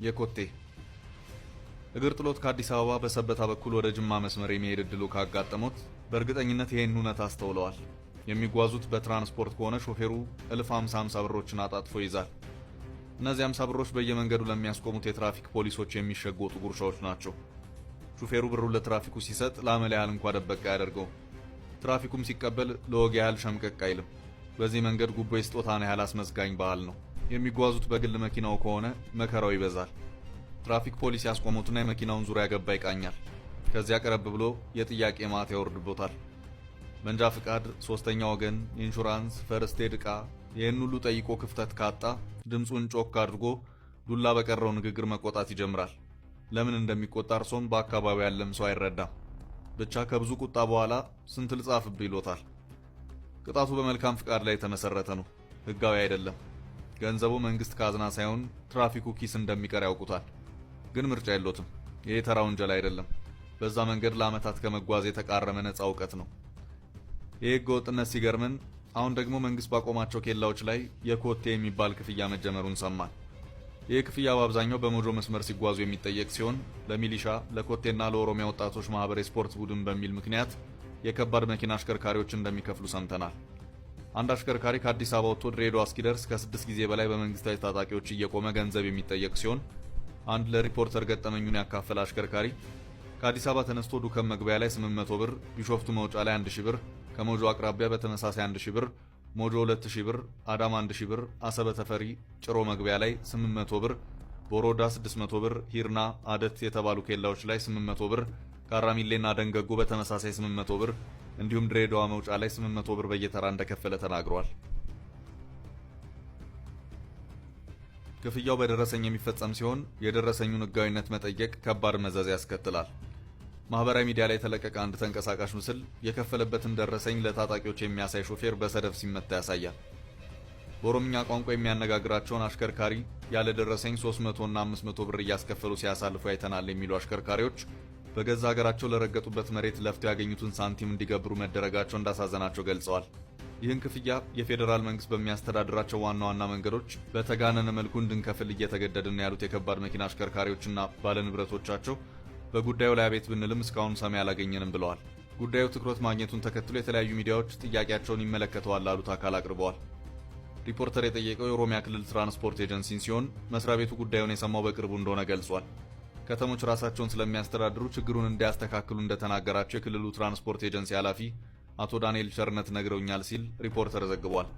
የኮቴ እግር ጥሎት ከአዲስ አበባ በሰበታ በኩል ወደ ጅማ መስመር የሚሄድ እድሉ ካጋጠሙት በእርግጠኝነት ይሄን እውነት አስተውለዋል። የሚጓዙት በትራንስፖርት ከሆነ ሾፌሩ እልፍ 50 ብሮችን አጣጥፎ ይዛል። እነዚህ 50 ብሮች በየመንገዱ ለሚያስቆሙት የትራፊክ ፖሊሶች የሚሸጎጡ ጉርሻዎች ናቸው። ሹፌሩ ብሩን ለትራፊኩ ሲሰጥ ለአመል ያህል እንኳ ደበቅ ያደርገው። ትራፊኩም ሲቀበል ለወግ ያህል ሸምቀቅ አይልም። በዚህ መንገድ ጉቦ የስጦታን ያህል አስመዝጋኝ ባህል ነው። የሚጓዙት በግል መኪናው ከሆነ መከራው ይበዛል። ትራፊክ ፖሊስ ያስቆሙትና የመኪናውን ዙሪያ ገባ ይቃኛል። ከዚያ ቀረብ ብሎ የጥያቄ ማት ያወርድቦታል። መንጃ ፍቃድ፣ ሶስተኛ ወገን፣ ኢንሹራንስ፣ ፈርስት ኤድ ዕቃ፣ ይህን ሁሉ ጠይቆ ክፍተት ካጣ ድምፁን ጮክ አድርጎ ዱላ በቀረው ንግግር መቆጣት ይጀምራል። ለምን እንደሚቆጣ እርሶም በአካባቢው ያለም ሰው አይረዳም። ብቻ ከብዙ ቁጣ በኋላ ስንት ልጻፍብህ ይሎታል። ቅጣቱ በመልካም ፍቃድ ላይ የተመሰረተ ነው፣ ህጋዊ አይደለም። ገንዘቡ መንግስት ካዝና ሳይሆን ትራፊኩ ኪስ እንደሚቀር ያውቁታል። ግን ምርጫ የሎትም። ይሄ ተራ ወንጀል አይደለም። በዛ መንገድ ለዓመታት ከመጓዝ የተቃረመ ነፃ እውቀት ነው። ይህ ህገ ወጥነት ሲገርምን አሁን ደግሞ መንግስት ባቆማቸው ኬላዎች ላይ የኮቴ የሚባል ክፍያ መጀመሩን ሰማን። ይህ ክፍያ በአብዛኛው በሞጆ መስመር ሲጓዙ የሚጠየቅ ሲሆን ለሚሊሻ፣ ለኮቴና ለኦሮሚያ ወጣቶች ማህበር የስፖርት ቡድን በሚል ምክንያት የከባድ መኪና አሽከርካሪዎች እንደሚከፍሉ ሰምተናል። አንድ አሽከርካሪ ከአዲስ አበባ ወጥቶ ድሬዳዋ እስኪደርስ ከ6 ጊዜ በላይ በመንግስታዊ ታጣቂዎች እየቆመ ገንዘብ የሚጠየቅ ሲሆን አንድ ለሪፖርተር ገጠመኙን ያካፈለ አሽከርካሪ ከአዲስ አበባ ተነስቶ ዱከም መግቢያ ላይ 800 ብር፣ ቢሾፍቱ መውጫ ላይ 1000 ብር፣ ከሞጆ አቅራቢያ በተመሳሳይ 1000 ብር፣ ሞጆ 2000 ብር፣ አዳማ 1000 ብር፣ አሰበ ተፈሪ ጭሮ መግቢያ ላይ 800 ብር፣ ቦሮዳ 600 ብር፣ ሂርና አደት የተባሉ ኬላዎች ላይ 800 ብር፣ ካራሚሌና ደንገጎ በተመሳሳይ 800 ብር እንዲሁም ድሬዳዋ መውጫ ላይ 800 ብር በየተራ እንደከፈለ ተናግሯል። ክፍያው በደረሰኝ የሚፈጸም ሲሆን የደረሰኙን ህጋዊነት መጠየቅ ከባድ መዘዝ ያስከትላል። ማህበራዊ ሚዲያ ላይ የተለቀቀ አንድ ተንቀሳቃሽ ምስል የከፈለበትን ደረሰኝ ለታጣቂዎች የሚያሳይ ሾፌር በሰደፍ ሲመታ ያሳያል። በኦሮምኛ ቋንቋ የሚያነጋግራቸውን አሽከርካሪ ያለ ደረሰኝ 300 እና 500 ብር እያስከፈሉ ሲያሳልፉ አይተናል የሚሉ አሽከርካሪዎች በገዛ ሀገራቸው ለረገጡበት መሬት ለፍተው ያገኙትን ሳንቲም እንዲገብሩ መደረጋቸው እንዳሳዘናቸው ገልጸዋል። ይህን ክፍያ የፌዴራል መንግስት በሚያስተዳድራቸው ዋና ዋና መንገዶች በተጋነነ መልኩ እንድንከፍል እየተገደድን ያሉት የከባድ መኪና አሽከርካሪዎችና ባለንብረቶቻቸው በጉዳዩ ላይ አቤት ብንልም እስካሁን ሰሚ አላገኘንም ብለዋል። ጉዳዩ ትኩረት ማግኘቱን ተከትሎ የተለያዩ ሚዲያዎች ጥያቄያቸውን ይመለከተዋል ላሉት አካል አቅርበዋል። ሪፖርተር የጠየቀው የኦሮሚያ ክልል ትራንስፖርት ኤጀንሲን ሲሆን መስሪያ ቤቱ ጉዳዩን የሰማው በቅርቡ እንደሆነ ገልጿል። ከተሞች ራሳቸውን ስለሚያስተዳድሩ ችግሩን እንዲያስተካክሉ እንደተናገራቸው የክልሉ ትራንስፖርት ኤጀንሲ ኃላፊ አቶ ዳንኤል ቸርነት ነግረውኛል ሲል ሪፖርተር ዘግቧል።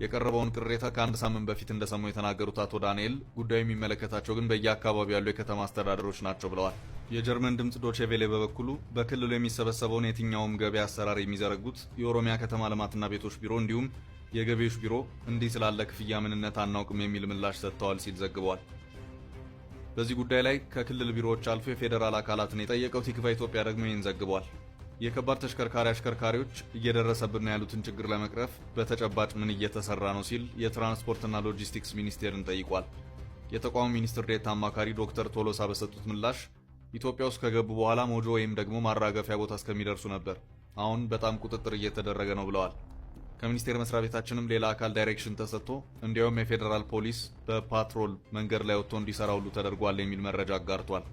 የቀረበውን ቅሬታ ከአንድ ሳምንት በፊት እንደሰሙ የተናገሩት አቶ ዳንኤል ጉዳዩ የሚመለከታቸው ግን በየአካባቢው ያሉ የከተማ አስተዳደሮች ናቸው ብለዋል። የጀርመን ድምፅ ዶቼ ቬሌ በበኩሉ በክልሉ የሚሰበሰበውን የትኛውም ገቢ አሰራር የሚዘረጉት የኦሮሚያ ከተማ ልማትና ቤቶች ቢሮ እንዲሁም የገቢዎች ቢሮ እንዲህ ስላለ ክፍያ ምንነት አናውቅም የሚል ምላሽ ሰጥተዋል ሲል ዘግቧል። በዚህ ጉዳይ ላይ ከክልል ቢሮዎች አልፎ የፌዴራል አካላትን የጠየቀው ቲክቫ ኢትዮጵያ ደግሞ ይህን ዘግቧል። የከባድ ተሽከርካሪ አሽከርካሪዎች እየደረሰብን ነው ያሉትን ችግር ለመቅረፍ በተጨባጭ ምን እየተሰራ ነው ሲል የትራንስፖርትና ሎጂስቲክስ ሚኒስቴርን ጠይቋል። የተቋሙ ሚኒስትር ዴኤታ አማካሪ ዶክተር ቶሎሳ በሰጡት ምላሽ ኢትዮጵያ ውስጥ ከገቡ በኋላ ሞጆ ወይም ደግሞ ማራገፊያ ቦታ እስከሚደርሱ ነበር። አሁን በጣም ቁጥጥር እየተደረገ ነው ብለዋል። ከሚኒስቴር መስሪያ ቤታችንም ሌላ አካል ዳይሬክሽን ተሰጥቶ እንዲያውም የፌዴራል ፖሊስ በፓትሮል መንገድ ላይ ወጥቶ እንዲሰራ ሁሉ ተደርጓል የሚል መረጃ አጋርቷል።